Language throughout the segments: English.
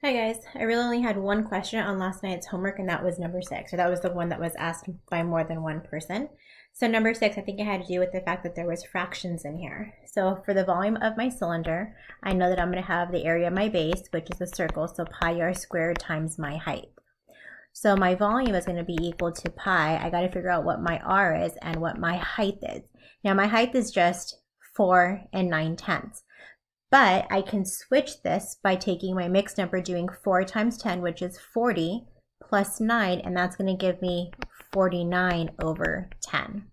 Hi guys, I really only had one question on last night's homework, and that was number 6, or that was the one that was asked by more than one person. So number 6, I think it had to do with the fact that there was fractions in here. So for the volume of my cylinder, I know that I'm going to have the area of my base, which is a circle, so pi r squared times my height. So my volume is going to be equal to pi. I got to figure out what my r is and what my height is. Now my height is just 4 9/10. But I can switch this by taking my mixed number, doing 4 times 10, which is 40, plus 9, and that's going to give me 49 over 10.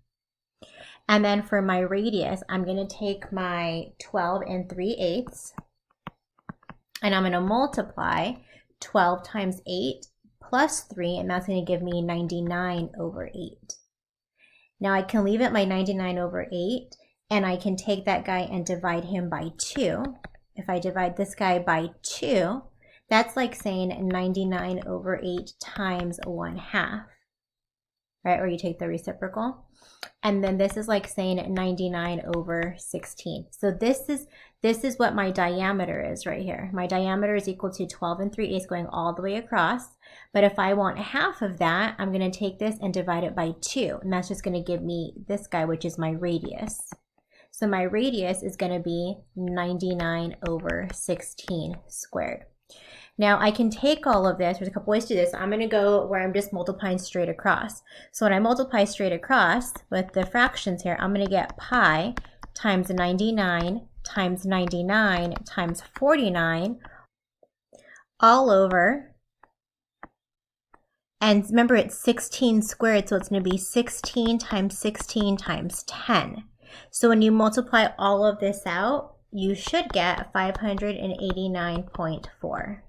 And then for my radius, I'm going to take my 12 3/8, and I'm going to multiply 12 times 8 plus 3, and that's going to give me 99 over 8. Now I can leave it my 99 over 8, and I can take that guy and divide him by 2. If I divide this guy by 2, that's like saying 99 over 8 times 1/2, right? Or you take the reciprocal. And then this is like saying 99 over 16. So this is what my diameter is right here. My diameter is equal to 12 3/8 going all the way across. But if I want half of that, I'm going to take this and divide it by 2. And that's just going to give me this guy, which is my radius. So my radius is going to be 99 over 16 squared. Now I can take all of this. There's a couple ways to do this. I'm going to go where I'm just multiplying straight across. So when I multiply straight across with the fractions here, I'm going to get pi times 99 times 99 times 49 all over. And remember, it's 16 squared, so it's going to be 16 times 16 times 10. So when you multiply all of this out, you should get 589.4.